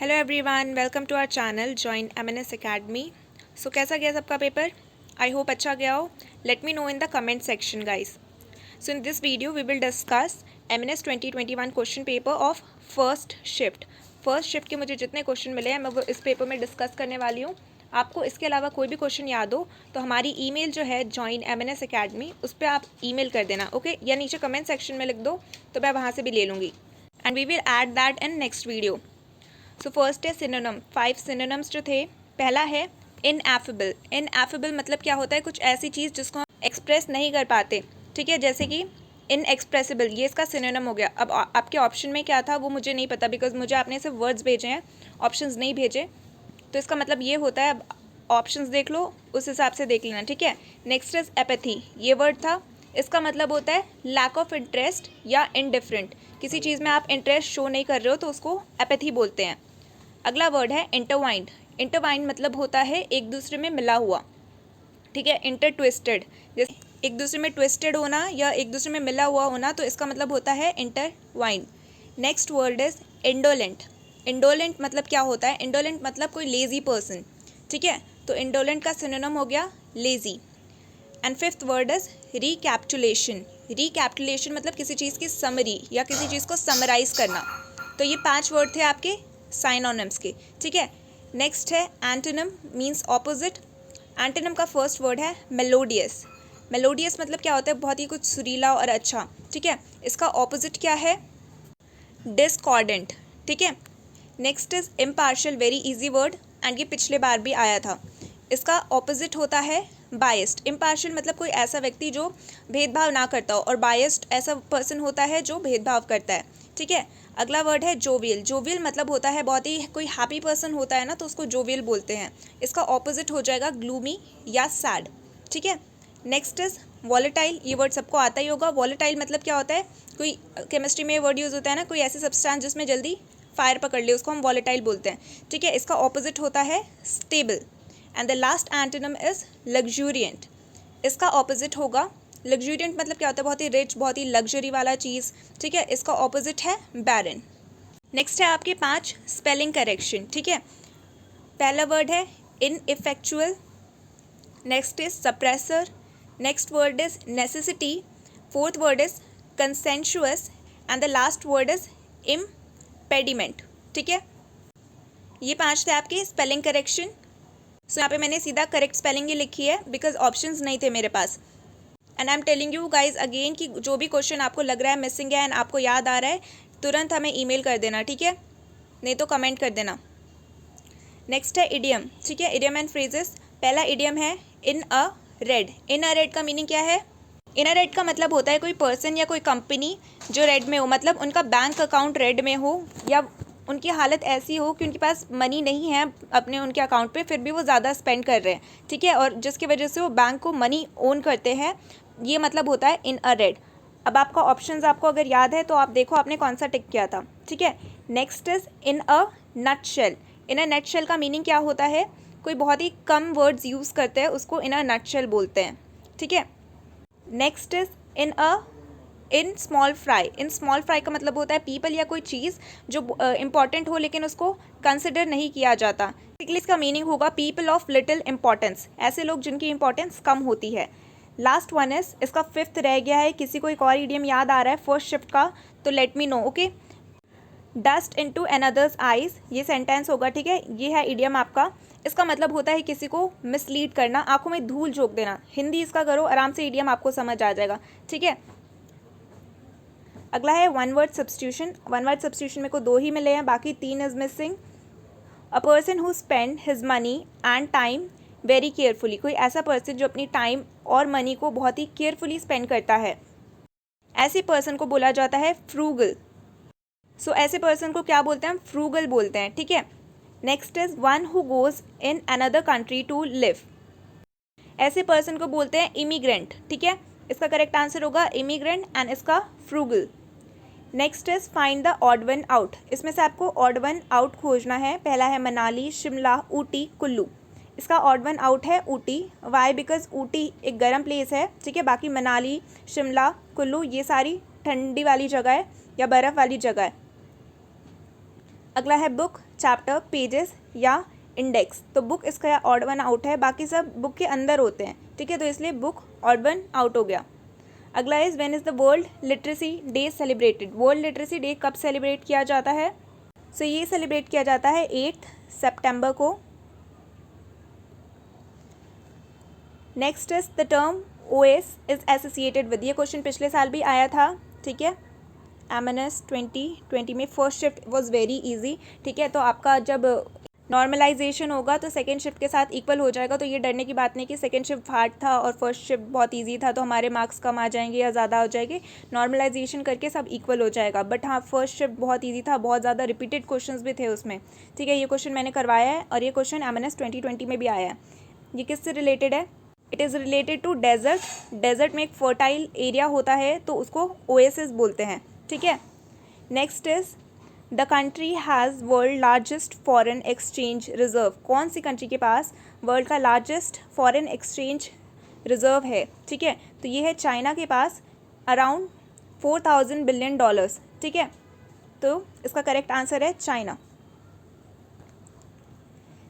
Hello everyone, welcome to our channel join MNS academy. So कैसा गया सबका पेपर? आई होप अच्छा गया हो। Let me know in the comment section guys. So in this video we will discuss MNS 2021 question paper of first shift. First shift के मुझे जितने क्वेश्चन मिले हैं मैं वो इस पेपर में डिस्कस करने वाली हूँ। आपको इसके अलावा कोई भी क्वेश्चन याद हो तो हमारी ईमेल जो है जॉइन MNS अकेडमी, उस पर आप ईमेल कर देना, ओके? या नीचे कमेंट सेक्शन में लिख दो तो मैं वहाँ से भी ले लूँगी and we will add that in next video. So first है सिनोनिम। 5 सिनोनिम्स जो थे, पहला है इनएफेबल। इनएफेबल मतलब क्या होता है? कुछ ऐसी चीज़ जिसको हम एक्सप्रेस नहीं कर पाते, ठीक है? जैसे कि इनएक्सप्रेसिबल, ये इसका सिनोनिम हो गया। अब आपके ऑप्शन में क्या था वो मुझे नहीं पता, बिकॉज मुझे आपने सिर्फ वर्ड्स भेजे हैं, ऑप्शंस नहीं भेजे। तो इसका मतलब ये होता है, अब ऑप्शंस देख लो, उस हिसाब से देख लेना, ठीक है? Next is apathy. ये वर्ड था, इसका मतलब होता है लैक ऑफ इंटरेस्ट या इनडिफरेंट। किसी चीज़ में आप इंटरेस्ट शो नहीं कर रहे हो तो उसको एपैथी बोलते हैं। अगला वर्ड है इंटरवाइंड। इंटरवाइंड मतलब होता है एक दूसरे में मिला हुआ, ठीक है? इंटर ट्विस्टेड, जैसे एक दूसरे में ट्विस्टेड होना या एक दूसरे में मिला हुआ होना, तो इसका मतलब होता है intertwined. Next word is indolent. Indolent मतलब क्या होता है? इंडोलेंट मतलब कोई लेजी पर्सन, ठीक है? तो इंडोलेंट का सिनोनिम हो गया lazy. And fifth word is recapitulation. Recapitulation मतलब किसी चीज़ की समरी या किसी चीज़ को समराइज करना। तो ये 5 वर्ड थे आपके साइनोनिम्स के, ठीक है? नेक्स्ट है एंटोनिम, मीन्स ऑपोजिट। एंटोनिम का फर्स्ट वर्ड है मेलोडियस। मेलोडियस मतलब क्या होता है? बहुत ही कुछ सुरीला और अच्छा, ठीक है? इसका ऑपोजिट क्या है? डिस्कॉर्डेंट, ठीक है? Next is impartial, very easy word and ये पिछले बार भी आया था। इसका ऑपोजिट होता है बायस्ड। इम्पार्शियल मतलब कोई ऐसा व्यक्ति जो भेदभाव ना करता हो, और बायस्ड ऐसा पर्सन होता है जो भेदभाव करता है, ठीक है? अगला वर्ड है जोवियल। जोवियल मतलब होता है बहुत ही कोई हैप्पी पर्सन होता है ना, तो उसको जोवियल बोलते हैं। इसका ऑपोजिट हो जाएगा ग्लूमी या सैड, ठीक है? Next is volatile. ये वर्ड सबको आता ही होगा। वॉलेटाइल मतलब क्या होता है? कोई केमिस्ट्री में वर्ड यूज़ होता है ना, कोई ऐसी सब्सटेंस जिसमें जल्दी फायर पकड़ ले, उसको हम वॉलेटाइल बोलते हैं, ठीक है? इसका ऑपोजिट होता है stable. And the last antonym is luxuriant. इसका ऑपोजिट होगा लग्जूरियंट मतलब क्या होता है? बहुत ही रिच, बहुत ही लग्जरी वाला चीज़, ठीक है? इसका ऑपोजिट है बैरन। नेक्स्ट है आपके 5 स्पेलिंग करेक्शन, ठीक है? पहला वर्ड है ineffectual, next is suppressor, next word is necessity, fourth word is conscientious and the last word is impediment, ठीक है? ये 5 थे आपके स्पेलिंग करेक्शन। सो यहाँ पे मैंने सीधा करेक्ट स्पेलिंग ही लिखी है बिकॉज ऑप्शंस नहीं थे मेरे पास। And I am telling you guys again कि जो भी क्वेश्चन आपको लग रहा है मिसिंग है एंड आपको याद आ रहा है, तुरंत हमें ईमेल कर देना, ठीक है? नहीं तो कमेंट कर देना। नेक्स्ट है इडियम, ठीक है? Idiom and phrases. पहला इडियम है इन अ रेड। इन अ रेड का मीनिंग क्या है? इन अ रेड का मतलब होता है कोई पर्सन या कोई कंपनी जो रेड में हो, मतलब उनका बैंक अकाउंट रेड में हो या उनकी हालत ऐसी हो कि उनके पास मनी नहीं है अपने उनके अकाउंट पे, फिर भी वो ज़्यादा स्पेंड कर रहे हैं, ठीक है? और जिसकी वजह से वो बैंक को मनी ओन करते हैं, ये मतलब होता है इन अ रेड। अब आपका ऑप्शंस आपको अगर याद है तो आप देखो आपने कौन सा टिक किया था, ठीक है? Next is in a nutshell. In a nutshell का मीनिंग क्या होता है? कोई बहुत ही कम वर्ड्स यूज़ करते हैं उसको इन अ नटशेल बोलते हैं, ठीक है? Next is in small fry. In small fry का मतलब होता है पीपल या कोई चीज़ जो इंपॉर्टेंट हो लेकिन उसको कंसिडर नहीं किया जाता। बेसिकली इसका मीनिंग होगा पीपल ऑफ लिटिल इंपॉर्टेंस, ऐसे लोग जिनकी इंपॉर्टेंस कम होती है। लास्ट वन इज, इसका 5th रह गया है। किसी को एक और इडियम याद आ रहा है फर्स्ट शिफ्ट का तो let me know, okay? Dust into another's eyes, ये सेंटेंस होगा, ठीक है? ये है इडियम आपका। इसका मतलब होता है किसी को मिसलीड करना, आंखों में धूल झोंक देना। हिंदी इसका करो, आराम से इडियम आपको समझ आ जाएगा, ठीक है? अगला है one word substitution. One word substitution मेरे को 2 ही मिले हैं, बाकी 3 is missing. A person who spend his money and time very carefully. कोई ऐसा पर्सन जो अपनी टाइम और मनी को बहुत ही केयरफुली स्पेंड करता है, ऐसे पर्सन को बोला जाता है फ्रूगल। सो ऐसे पर्सन को क्या बोलते हैं? हम फ्रूगल बोलते हैं, ठीक है? Next is one who goes in another country to live. ऐसे पर्सन को बोलते हैं इमिग्रेंट, ठीक है? इसका करेक्ट आंसर होगा इमिग्रेंट एंड इसका frugal. Next is find the odd one out. इसमें से आपको ऑड वन आउट खोजना है। पहला है मनाली, शिमला, ऊटी, कुल्लू। इसका ऑड वन आउट है ऊटी। वाई? बिकॉज ऊटी एक गर्म प्लेस है, ठीक है? बाकी मनाली, शिमला, कुल्लू ये सारी ठंडी वाली जगह है या बर्फ़ वाली जगह है। अगला है बुक, चैप्टर, पेजेस या इंडेक्स। तो बुक इसका ऑड वन आउट है, बाकी सब बुक के अंदर होते हैं, ठीक है, तो इसलिए बुक ऑड वन आउट हो गया। अगला is when is the world literacy day celebrated. World literacy day कब सेलिब्रेट किया जाता है? सो ये सेलिब्रेट किया जाता है 8 सितंबर को। Next is the term OS is associated with. ये क्वेश्चन पिछले साल भी आया था, ठीक है, एमएनएस 2020 में। First shift was very easy, ठीक है, तो आपका जब नॉर्मलाइजेशन होगा तो सेकेंड शिफ्ट के साथ इक्वल हो जाएगा, तो ये डरने की बात नहीं कि सेकेंड शिफ्ट हार्ड था और फर्स्ट शिफ्ट बहुत इजी था तो हमारे मार्क्स कम आ जाएंगे या ज़्यादा हो जाएंगे। नॉर्मलाइजेशन करके सब इक्वल हो जाएगा। बट हाँ, फर्स्ट शिफ्ट बहुत ईजी था, बहुत ज़्यादा रिपीटेड क्वेश्चन भी थे उसमें, ठीक है। ये क्वेश्चन मैंने करवाया है और ये क्वेश्चन एमएनएस 2020 में भी आया है। ये किससे रिलेटेड है? It is related to desert. Desert में एक फर्टाइल एरिया होता है तो उसको ओएसिस बोलते हैं, ठीक है। Next is the country has world largest foreign exchange reserve. कौन सी कंट्री के पास वर्ल्ड का लार्जेस्ट फॉरेन एक्सचेंज रिजर्व है, ठीक है, तो ये है चाइना के पास, अराउंड $4000 बिलियन, ठीक है, तो इसका करेक्ट आंसर है China.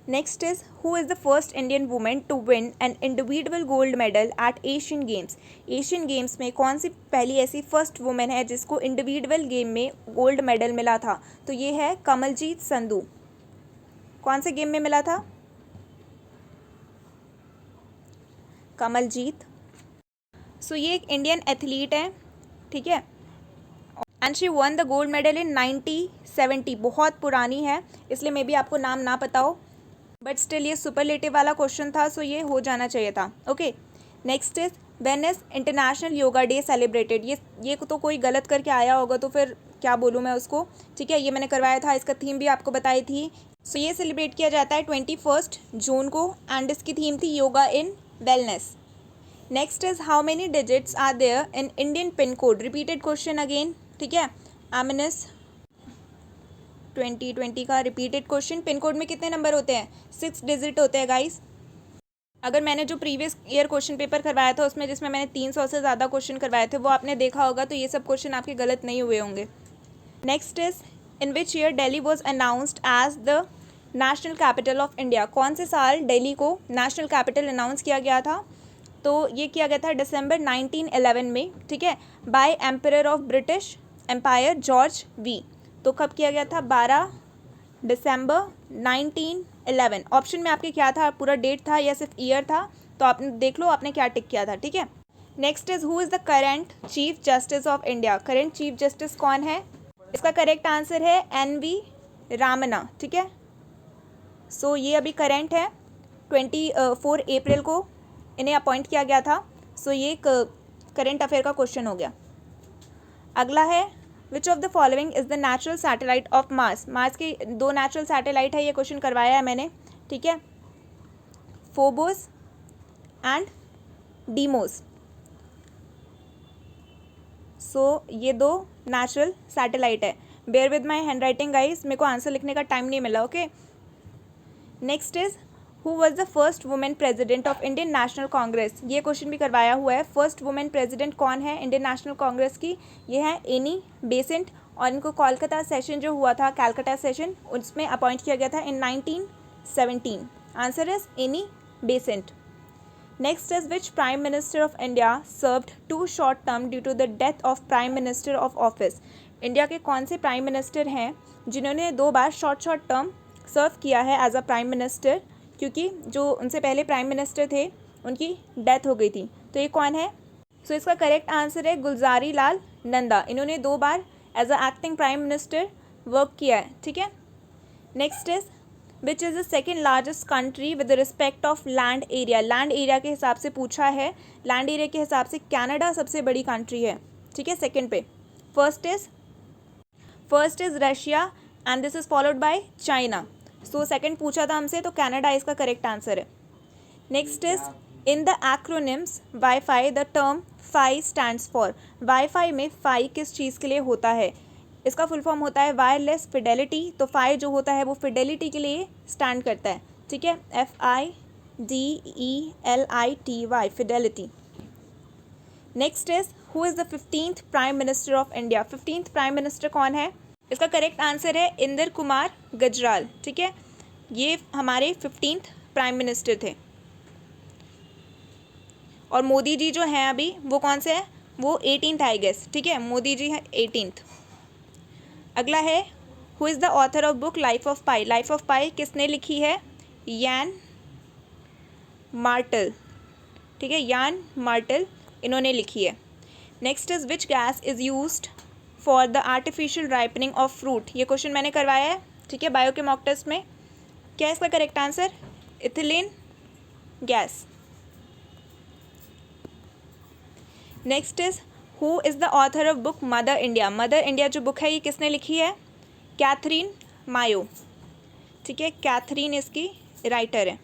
Next is who is the first Indian women to win an individual gold medal at Asian games. Asian games में कौन सी पहली ऐसी फर्स्ट वुमेन है जिसको इंडिविजुअल गेम में गोल्ड मेडल मिला था? तो ये है कमलजीत संधू। कौन से गेम में मिला था? कमलजीत। सो ये एक इंडियन एथलीट है, ठीक है, and she one the gold medal in 1970। बहुत पुरानी है इसलिए मे बी आपको नाम ना पता हो, बट स्टिल ये सुपरलेटिव वाला क्वेश्चन था, सो ये हो जाना चाहिए था। Okay, next is when is international yoga day celebrated. ये तो कोई गलत करके आया होगा तो फिर क्या बोलूँ मैं उसको, ठीक है, ये मैंने करवाया था, इसका थीम भी आपको बताई थी। सो ये सेलिब्रेट किया जाता है 21 जून को एंड इसकी थीम थी yoga in wellness. Next is how many digits are there in Indian pin code. Repeated question again, ठीक है, एमएनएस 2020 का रिपीटेड क्वेश्चन। पिन कोड में कितने नंबर होते हैं? 6 डिजिट होते हैं गाइस। अगर मैंने जो प्रीवियस ईयर क्वेश्चन पेपर करवाया था उसमें जिसमें मैंने 300 से ज़्यादा क्वेश्चन करवाए थे वो आपने देखा होगा, तो ये सब क्वेश्चन आपके गलत नहीं हुए होंगे। Next is in which year Delhi was announced as the national capital of India. कौन से साल दिल्ली को नेशनल कैपिटल अनाउंस किया गया था? तो ये किया गया था दिसंबर 1911 में, ठीक है, by emperor of British empire George V. तो कब किया गया था? 12 दिसंबर 1911। ऑप्शन में आपके क्या था? पूरा डेट था या सिर्फ ईयर था? तो आपने देख लो आपने क्या टिक किया था, ठीक है। Next is who is the current chief justice of India. Current chief justice कौन है? इसका करेक्ट आंसर है NV रामन्ना, ठीक है। सो ये अभी करेंट है, 24 अप्रैल को इन्हें अपॉइंट किया गया था। सो ये करेंट अफेयर का क्वेश्चन हो गया। अगला है विच of the following is the natural satellite of Mars. Mars के 2 नेचुरल सैटेलाइट है, ये क्वेश्चन करवाया है मैंने, ठीक है, फोबोस एंड डीमोस। सो ये 2 नेचुरल सैटेलाइट है। Bear with my handwriting guys, मेरे को आंसर लिखने का टाइम नहीं मिला, okay. Next is who was the first women president of Indian National Congress. ये क्वेश्चन भी करवाया हुआ है। फर्स्ट वुमेन प्रेजिडेंट कौन है इंडियन नेशनल कांग्रेस की? ये है एनी बेसेंट, और इनको कोलकाता सेशन जो हुआ था, कैलकाटा सेशन, उसमें अपॉइंट किया गया था in 1917। Answer is Annie Besant. Next is which prime minister of India served 2 short term due to the death of prime minister of office. India के कौन से प्राइम मिनिस्टर हैं जिन्होंने 2 बार शॉर्ट टर्म सर्व किया है एज अ प्राइम मिनिस्टर, क्योंकि जो उनसे पहले प्राइम मिनिस्टर थे उनकी डेथ हो गई थी। तो ये कौन है? सो इसका करेक्ट आंसर है गुलजारी लाल नंदा। इन्होंने 2 बार as a acting prime minister work किया है, ठीक है। Next is which is the second largest country with respect of land area. Land area के हिसाब से पूछा है। लैंड एरिया के हिसाब से कनाडा सबसे बड़ी कंट्री है, ठीक है, सेकेंड पे। First is Russia and this is followed by China. So second पूछा था हमसे, तो कनाडा इसका करेक्ट आंसर है। Next is in the acronyms wifi the term fi stands for. Wifi में फाई किस चीज़ के लिए होता है? इसका फुल फॉर्म होता है वायरलेस फिडेलिटी। तो फाई जो होता है वो फिडेलिटी के लिए स्टैंड करता है, ठीक है, FIDELITY, Fidelity. Next is who is the 15th prime minister of India. 15th prime minister कौन है? इसका करेक्ट आंसर है इंदर कुमार गुजराल। ठीक है, ये हमारे 15th प्राइम मिनिस्टर थे। और मोदी जी जो हैं अभी वो कौन से हैं, वो 18th आई गेस। ठीक है, मोदी जी हैं 18th। अगला है who is the author of book life of Pi. Life of Pi किसने लिखी है, यान मार्टल। ठीक है, यान मार्टल इन्होंने लिखी है। Next is which gas is used for the artificial ripening of fruit. ये क्वेश्चन मैंने करवाया है। ठीक है, बायो के मॉक टेस्ट में। क्या है इसका correct answer, ethylene gas. Next is who is the author of book mother India. Mother India जो बुक है ये किसने लिखी है, कैथरीन मायो। ठीक है, कैथरीन इसकी राइटर है।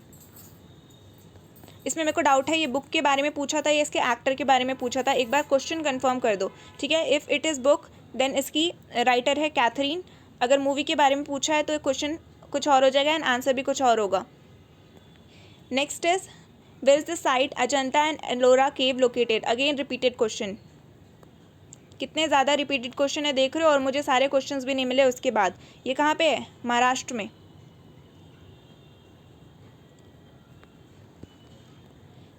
इसमें मेरे को डाउट है ये बुक के बारे में पूछा था या इसके एक्टर के बारे में पूछा था, एक बार क्वेश्चन कंफर्म कर दो। ठीक है, if it is book then इसकी राइटर है कैथरीन। अगर मूवी के बारे में पूछा है तो क्वेश्चन कुछ और हो जाएगा एंड आंसर भी कुछ और होगा। Next is where is the site Ajanta and Ellora cave located. Again repeated question, कितने ज़्यादा रिपीटेड क्वेश्चन है देख रहे हो, और मुझे सारे क्वेश्चंस भी नहीं मिले उसके बाद। ये कहाँ पे है, महाराष्ट्र में।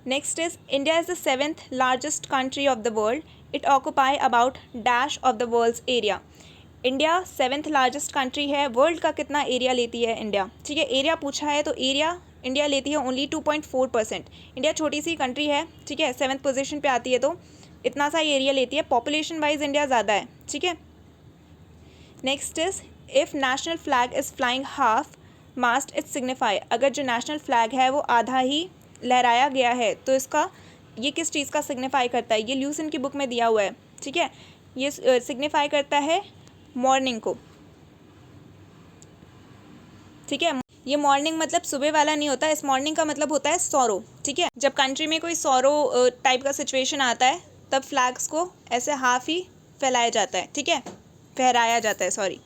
Next is India is the 7th largest country of the world. It occupy about dash of the world's area. India 7th largest country है, वर्ल्ड का कितना एरिया लेती है इंडिया। ठीक है, एरिया पूछा है तो एरिया इंडिया लेती है ओनली 2.4%। इंडिया छोटी सी कंट्री है। ठीक है, 7th पोजीशन पे आती है तो इतना सा एरिया लेती है। पॉपुलेशन वाइज इंडिया ज़्यादा है। ठीक है, next is if national flag is flying half mast it signify. अगर जो नेशनल फ्लैग है वो आधा ही लहराया गया है तो इसका ये किस चीज़ का सिग्निफाई करता है, ये ल्यूसन की बुक में दिया हुआ है। ठीक है, ये सिग्निफाई करता है मॉर्निंग को। ठीक है, ये मॉर्निंग मतलब सुबह वाला नहीं होता, इस मॉर्निंग का मतलब होता है सौरो। ठीक है, जब कंट्री में कोई सौरो टाइप का सिचुएशन आता है तब फ्लैग्स को ऐसे हाफ ही फैलाया जाता है। ठीक है, फहराया जाता है, sorry.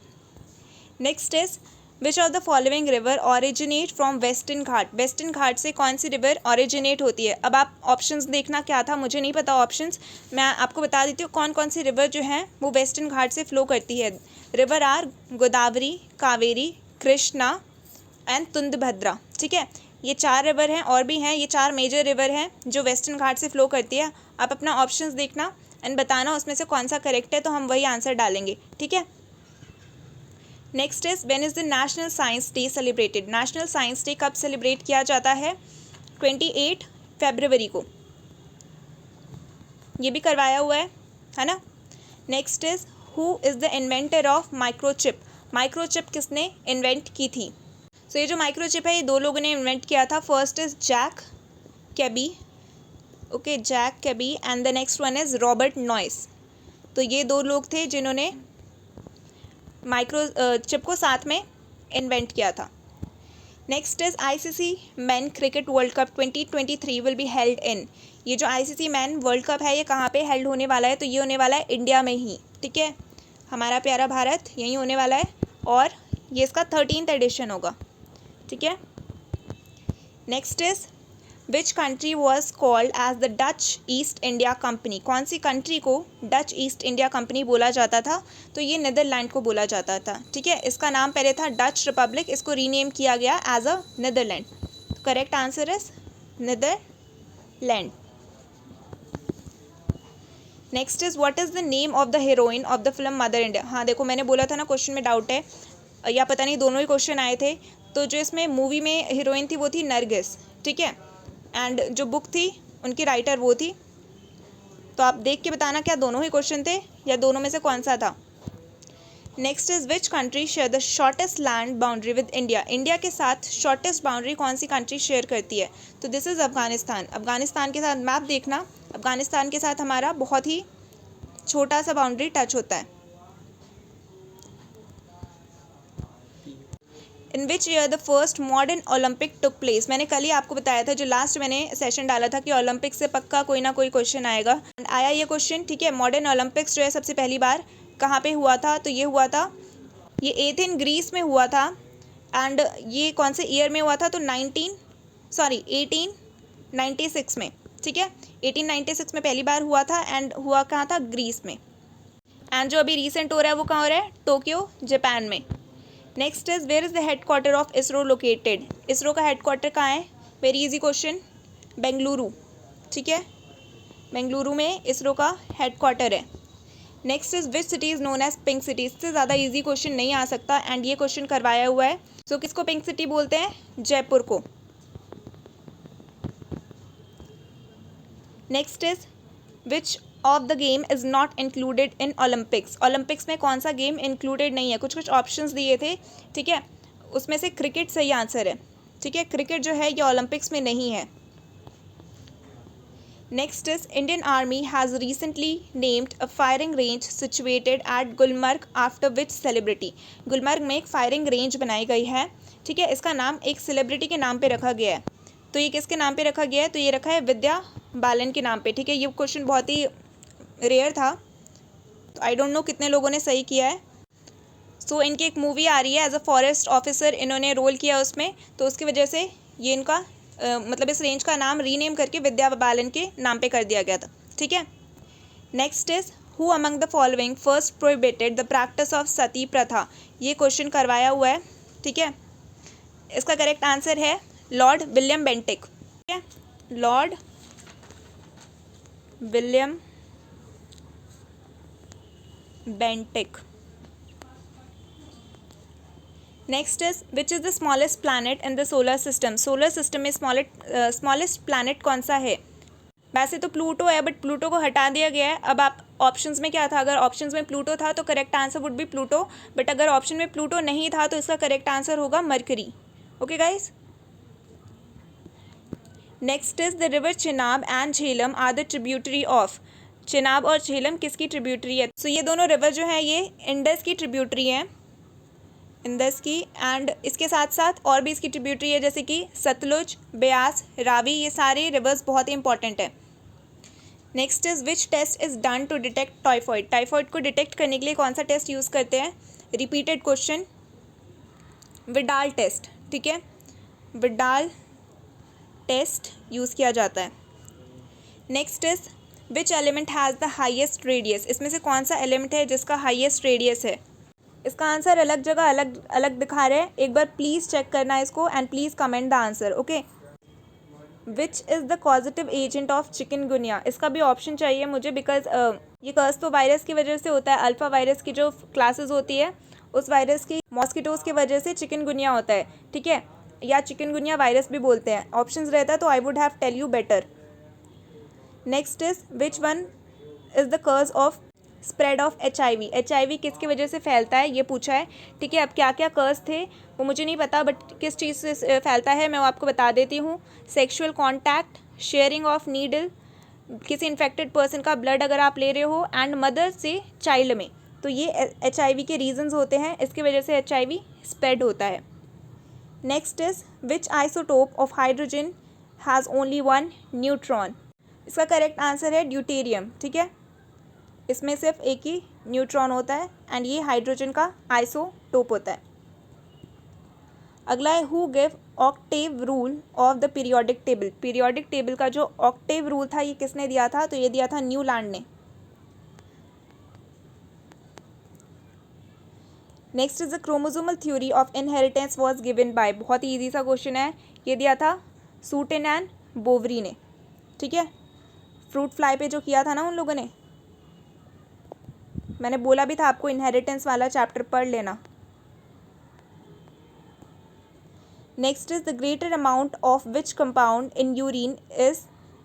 Next is which of the following river originate from Western Ghat. Western Ghat से कौन सी रिवर ऑरिजिनेट होती है। अब आप ऑप्शंस देखना क्या था, मुझे नहीं पता ऑप्शंस, मैं आपको बता देती हूँ कौन कौन सी रिवर जो हैं वो वेस्टर्न घाट से फ्लो करती है। River are Godavari, Kaveri, Krishna and Tungabhadra. ठीक है, ये 4 रिवर हैं, और भी हैं, ये 4 मेजर रिवर हैं जो वेस्टर्न घाट से फ्लो करती है। आप अपना ऑप्शंस देखना एंड बताना उसमें से कौन सा करेक्ट है, तो हम वही आंसर डालेंगे। ठीक है, next is when is the national science day celebrated. National science day कब सेलिब्रेट किया जाता है, 28 फरवरी को। ये भी करवाया हुआ है ना। Next is who is the inventor of microchip. Microchip किसने इन्वेंट की थी। सो ये जो माइक्रोचिप है ये 2 लोगों ने इन्वेंट किया था। First is Jack Kilby, okay, Jack Kilby, and the next one is Robert Noyce. तो ये 2 लोग थे जिन्होंने चिप को साथ में इन्वेंट किया था। Next is ICC man cricket world cup 2023 will be held in. ये जो आईसीसी मैन वर्ल्ड कप है ये कहाँ पे हेल्ड होने वाला है, तो ये होने वाला है इंडिया में ही। ठीक है, हमारा प्यारा भारत यहीं होने वाला है, और ये इसका 13th एडिशन होगा। ठीक है, next is which country was called as the Dutch East India Company. कौन सी कंट्री को डच ईस्ट इंडिया कंपनी बोला जाता था, तो ये नीदरलैंड को बोला जाता था। ठीक है, इसका नाम पहले था डच रिपब्लिक, इसको रीनेम किया गया as a Netherland. Correct answer is Netherland. Next is what is the name of the heroine of the film Mother India. हाँ देखो, मैंने बोला था ना क्वेश्चन में डाउट है, या पता नहीं दोनों ही क्वेश्चन आए थे। तो जो इसमें मूवी में हीरोइन थी वो थी नरगिस। ठीक है, एंड जो बुक थी उनकी राइटर वो थी। तो आप देख के बताना क्या दोनों ही क्वेश्चन थे या दोनों में से कौन सा था। Next is which country share the shortest land boundary with India. India के साथ शॉर्टेस्ट बाउंड्री कौन सी कंट्री शेयर करती है, तो दिस इज़ अफगानिस्तान। अफगानिस्तान के साथ मैप देखना, अफगानिस्तान के साथ हमारा बहुत ही छोटा सा बाउंड्री टच होता है। In which year the first modern Olympic took place. मैंने कल ही आपको बताया था, जो लास्ट मैंने सेशन डाला था कि ओलंपिक से पक्का कोई ना कोई क्वेश्चन आएगा, आया ये क्वेश्चन। ठीक है, मॉडर्न ओलंपिक्स जो है सबसे पहली बार कहाँ पे हुआ था, तो ये हुआ था, ये एथेंस ग्रीस में हुआ था। एंड ये कौन से ईयर में हुआ था, तो 1896 में। ठीक है, 1896 में पहली बार हुआ था, एंड हुआ कहाँ था, ग्रीस में। एंड जो अभी रिसेंट हो रहा है वो कहाँ हो रहा है, टोक्यो जापान में। Next is where is the headquarter of ISRO located, ISRO का हेडक्वार्टर कहाँ है, वेरी इजी क्वेश्चन, बेंगलुरु, ठीक है, बेंगलुरु में इसरो का हेडक्वार्टर है। Next is which city is known as pink city, इससे ज़्यादा इजी क्वेश्चन नहीं आ सकता एंड ये क्वेश्चन करवाया हुआ है। सो किसको पिंक सिटी बोलते हैं, जयपुर को। Next is which of the game is not included in Olympics, Olympics में कौन सा गेम इंक्लूडेड नहीं है, कुछ कुछ ऑप्शंस दिए थे, ठीक है, उसमें से क्रिकेट सही आंसर है, ठीक है, क्रिकेट जो है ये ओलंपिक्स में नहीं है। Next is Indian army has recently named a firing range situated at Gulmarg after which celebrity, Gulmarg में एक फायरिंग रेंज बनाई गई है, ठीक है, इसका नाम एक सेलिब्रिटी के नाम पे रखा गया है। तो ये किसके नाम पे रखा गया है, तो ये रखा है विद्या बालन के नाम पे, ठीक है, ये क्वेश्चन बहुत ही रेयर था, तो आई डोंट नो कितने लोगों ने सही किया है। सो इनकी एक मूवी आ रही है, एज अ फॉरेस्ट ऑफिसर इन्होंने रोल किया उसमें, तो उसकी वजह से ये इनका मतलब इस रेंज का नाम रीनेम करके विद्या बालन के नाम पे कर दिया गया था, ठीक है। Next is who among the following first prohibited the practice of sati pratha, ये क्वेश्चन करवाया हुआ है, ठीक है, इसका करेक्ट आंसर है लॉर्ड विलियम बेंटिक, ठीक है, Lord William Bentinck. Next is which is the smallest planet in the solar system, solar system में स्मॉलेस्ट प्लैनेट कौन सा है, वैसे तो प्लूटो है बट प्लूटो को हटा दिया गया है। अब आप ऑप्शंस में क्या था, अगर ऑप्शंस में प्लूटो था तो correct answer would be Pluto, but अगर ऑप्शन में प्लूटो नहीं था तो इसका करेक्ट आंसर होगा Mercury, okay guys. Next is the river Chenab and Jhelum are the tributary of, Chenab और झेलम किसकी ट्रिब्यूटरी है, सो ये दोनों रिवर जो है ये इंडस की ट्रिब्यूटरी है, इंडस की, एंड इसके साथ साथ और भी इसकी ट्रिब्यूटरी है जैसे कि सतलुज, ब्यास, रावी, ये सारे रिवर्स बहुत ही इंपॉर्टेंट है। Next is which test is done to detect typhoid, typhoid को डिटेक्ट करने के लिए कौन सा टेस्ट यूज़ करते हैं, रिपीटेड क्वेश्चन, विडाल टेस्ट, ठीक है, विडाल टेस्ट यूज़ किया जाता है। Next is which element has the highest radius, इसमें से कौन सा एलिमेंट है जिसका हाइएस्ट रेडियस है, इसका आंसर अलग जगह अलग अलग दिखा रहे हैं, एक बार प्लीज़ चेक करना है इसको and please comment the answer, okay. Which is the causative agent of chikungunya, इसका भी ऑप्शन चाहिए मुझे बिकॉज ये कर्स तो वायरस की वजह से होता है, अल्फ़ा वायरस की जो क्लासेस होती है उस वायरस की मॉस्किटोज़ की वजह से चिकनगुनिया होता है, ठीक है, या चिकनगुनिया वायरस भी बोलते हैं, ऑप्शंस रहता तो I would have tell you better. Next is which one is the curse of spread of HIV, HIV किसकी वजह से फैलता है ये पूछा है, ठीक है। अब क्या क्या कर्स थे वो मुझे नहीं पता, बट किस चीज़ से फैलता है मैं आपको बता देती हूँ, sexual contact, sharing of needle, किसी इन्फेक्टेड पर्सन का ब्लड अगर आप ले रहे हो, एंड मदर से चाइल्ड में, तो ये HIV के रीजंस होते हैं, इसकी वजह से HIV स्प्रेड होता है। Next is which isotope of hydrogen has only one neutron, इसका करेक्ट आंसर है ड्यूटेरियम, ठीक है, इसमें सिर्फ एक ही न्यूट्रॉन होता है एंड ये हाइड्रोजन का आइसोटोप होता है। अगला है who give Octave rule of the periodic table, periodic table का जो ऑक्टेव रूल था ये किसने दिया था, तो ये दिया था न्यूलैंड ने। Next is the chromosomal theory of inheritance was given by, बहुत ही ईजी सा क्वेश्चन है, ये दिया था सूटेन एंड बोवरी ने, ठीक है, फ्रूट फ्लाई पे जो किया था ना उन लोगों ने, मैंने बोला भी था आपको इनहेरिटेंस वाला चैप्टर पढ़ लेना। Next is the greater amount of which compound in urine is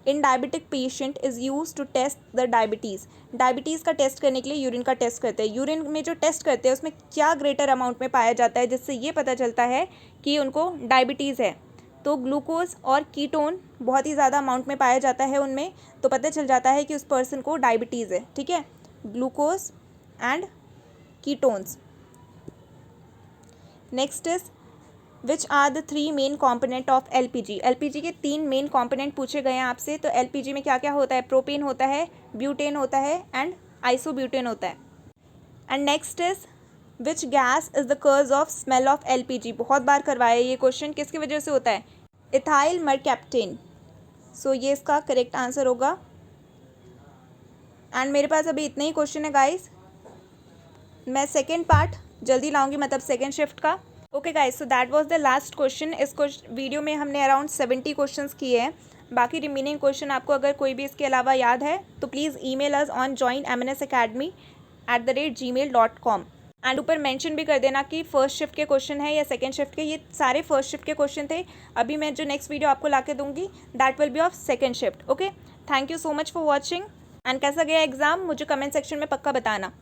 in diabetic patient is use to test the diabetes, diabetes का टेस्ट करने के लिए यूरिन का टेस्ट करते हैं, यूरिन में जो टेस्ट करते हैं उसमें क्या ग्रेटर अमाउंट में पाया जाता है जिससे ये पता चलता है कि उनको डायबिटीज़ है, तो ग्लूकोज और कीटोन बहुत ही ज़्यादा अमाउंट में पाया जाता है उनमें, तो पता चल जाता है कि उस पर्सन को डायबिटीज़ है, ठीक है, glucose and ketones. Next is which are the 3 main component of LPG, LPG के 3 मेन कॉम्पोनेंट पूछे गए हैं आपसे, तो LPG में क्या क्या होता है, प्रोपेन होता है, ब्यूटेन होता है एंड आइसोब्यूटेन होता है। And next is which gas is the cause of smell of LPG, बहुत बार करवाया ये क्वेश्चन, किसकी वजह से होता है, इथाइल मरकैप्टेन, सो ये इसका करेक्ट आंसर होगा। एंड मेरे पास अभी इतने ही क्वेश्चन है गाइस, मैं सेकेंड पार्ट जल्दी लाऊंगी, मतलब सेकेंड शिफ्ट का। Okay guys, so that was the last question. इस वीडियो में हमने अराउंड 70 क्वेश्चंस किए हैं। बाकी रिमेनिंग क्वेश्चन आपको अगर कोई भी इसके अलावा याद है तो please email us on joinmnsacademy@gmail.com। And ऊपर मेंशन भी कर देना कि फर्स्ट शिफ्ट के क्वेश्चन है या सेकंड शिफ्ट के। ये सारे फर्स्ट शिफ्ट के क्वेश्चन थे। अभी मैं जो नेक्स्ट वीडियो आपको ला के दूंगी that will be of second shift. Okay, thank you so much for watching. And कैसा गया एग्ज़ाम मुझे कमेंट सेक्शन में पक्का बताना।